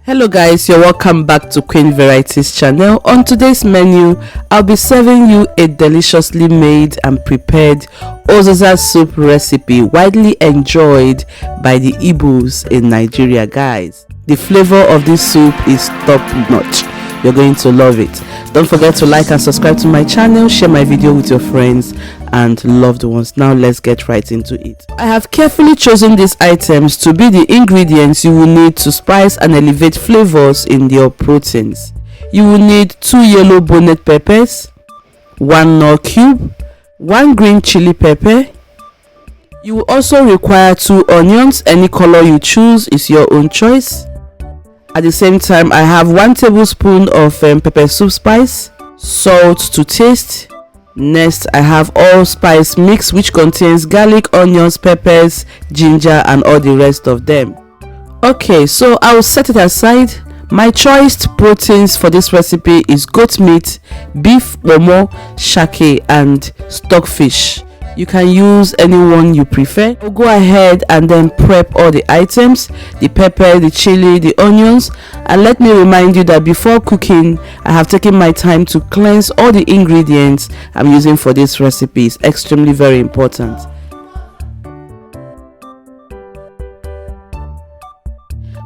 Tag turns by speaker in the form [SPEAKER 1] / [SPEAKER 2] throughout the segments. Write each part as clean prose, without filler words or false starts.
[SPEAKER 1] Hello guys, you're welcome back to Queen Varieties channel. On today's menu, I'll be serving you a deliciously made and prepared Uziza soup recipe widely enjoyed by the Igbos in Nigeria, guys. The flavor of this soup is top notch. You're going to love it. Don't forget to like and subscribe to my channel, share my video with your friends and loved ones. Now let's get right into it. I have carefully chosen these items to be the ingredients you will need to spice and elevate flavors in your proteins. You will need 2 yellow bonnet peppers, 1 knor cube, 1 green chili pepper. You will also require 2 onions. Any color you choose is your own choice. At the same time, I have 1 tablespoon of pepper soup spice, salt to taste. Next, I have allspice mix, which contains garlic, onions, peppers, ginger and all the rest of them. Okay, so I will set it aside. My choiced proteins for this recipe is goat meat, beef, Pomo, SHAKI and stockfish. You can use any one you prefer. I'll go ahead and then prep all the items, the pepper, the chili, the onions, and let me remind you that before cooking I have taken my time to cleanse all the ingredients I'm using for this recipe. It's extremely very important.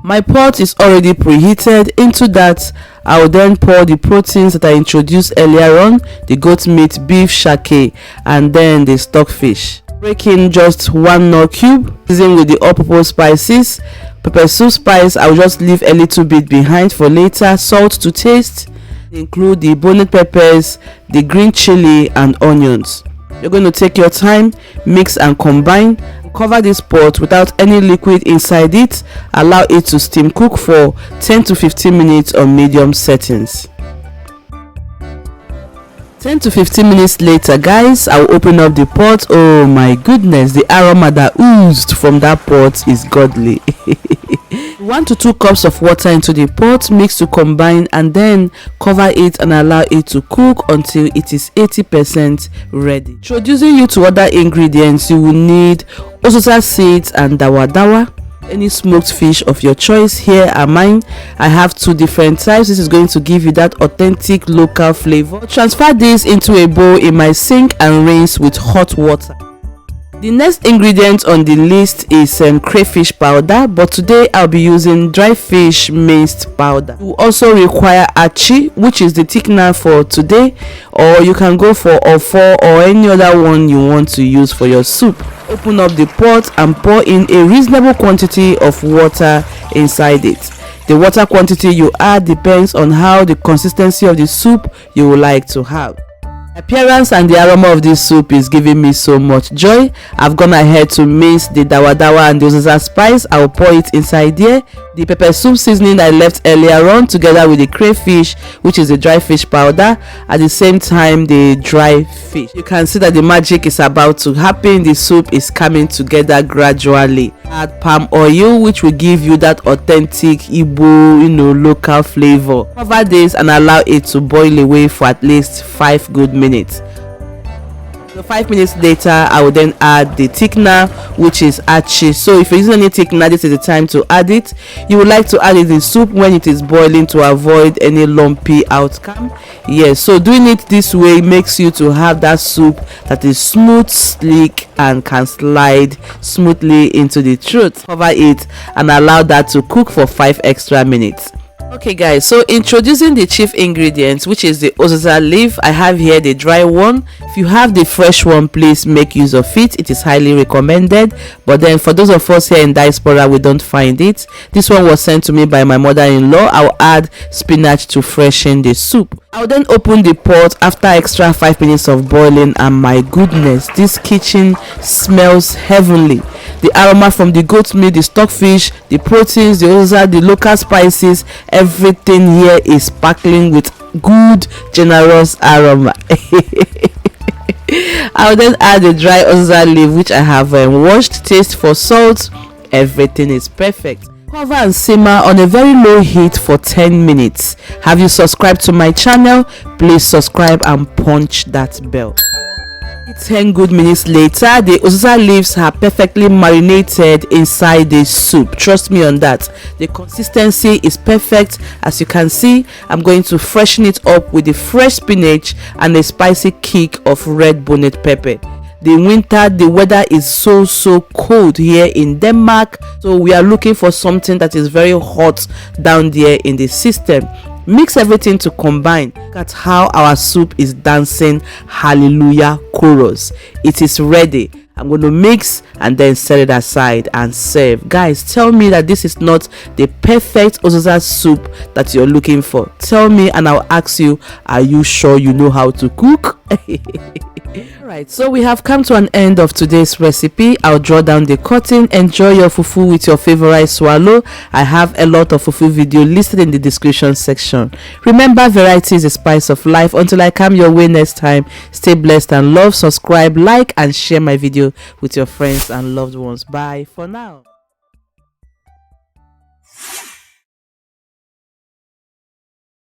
[SPEAKER 1] My pot is already preheated. Into that, I will then pour the proteins that I introduced earlier on, the goat meat, beef, SHAKI, and then the stockfish. Break in just 1 knor cube, season with the all-purpose spices. Pepper soup spice, I will just leave a little bit behind for later. Salt to taste. Include the bonnet peppers, the green chili, and onions. You're going to take your time, mix and combine. Cover this pot without any liquid inside it. Allow it to steam cook for 10 to 15 minutes on medium settings. 10 to 15 minutes later, guys, I'll open up the pot. Oh my goodness, the aroma that oozed from that pot is godly. 1 to 2 cups of water into the pot, mix to combine, and then cover it and allow it to cook until it is 80% ready. Introducing you to other ingredients, you will need Uziza seeds and Dawadawa. Any smoked fish of your choice. Here are mine. I have 2 different types. This is going to give you that authentic local flavor. Transfer this into a bowl in my sink and rinse with hot water. The next ingredient on the list is crayfish powder, but today I'll be using dry fish minced powder. You will also require Achi, which is the thickener for today, or you can go for FUFU or any other one you want to use for your soup. Open up the pot and pour in a reasonable quantity of water inside it. The water quantity you add depends on how the consistency of the soup you would like to have. Appearance and the aroma of this soup is giving me so much joy. I've gone ahead to mince the Dawadawa and the Uziza spice. I will pour it inside there. The pepper soup seasoning I left earlier on, together with the crayfish, which is the dry fish powder, at the same time the dry fish. You can see that the magic is about to happen. The soup is coming together gradually. Add palm oil, which will give you that authentic Igbo, local flavor. Cover this and allow it to boil away for at least 5 good minutes. So 5 minutes later, I will then add the thickener, which is Achi. So if you're using any thickener, this is the time to add it. You would like to add it in soup when it is boiling to avoid any lumpy outcome. Yes, so doing it this way makes you to have that soup that is smooth, sleek, and can slide smoothly into the throat. Cover it and allow that to cook for 5 extra minutes. Okay guys, so introducing the chief ingredients, which is the Uziza leaf. I have here the dry one. If you have the fresh one, please make use of it. It is highly recommended, but then for those of us here in diaspora, we don't find it. This one was sent to me by my mother-in-law. I'll add spinach to freshen the soup. I'll then open the pot after extra 5 minutes of boiling, and my goodness, this kitchen smells heavenly. The aroma from the goat meat, the stockfish, the proteins, the Uziza, the local spices, everything here is sparkling with good, generous aroma. I'll then add the dry Uziza leaf, which I have washed. Taste for salt. Everything is perfect. Cover and simmer on a very low heat for 10 minutes. Have you subscribed to my channel? Please subscribe and punch that bell. 10 good minutes later, the uziza leaves are perfectly marinated inside the soup. Trust me on that. The consistency is perfect. As you can see, I'm going to freshen it up with the fresh spinach and a spicy kick of red bonnet pepper. The weather is so cold here in Denmark, so we are looking for something that is very hot down there in the system. Mix everything to combine. Look at how our soup is dancing hallelujah chorus. It is ready. I'm going to mix and then set it aside and serve. Guys, tell me that this is not the perfect uziza soup that you're looking for. Tell me and I'll ask you, are you sure you know how to cook? Alright, so we have come to an end of today's recipe. I'll draw down the curtain. Enjoy your fufu with your favorite swallow. I have a lot of fufu video listed in the description section. Remember, variety is the spice of life. Until I come your way next time, stay blessed and love. Subscribe, like and share my video with your friends and loved ones. Bye for now.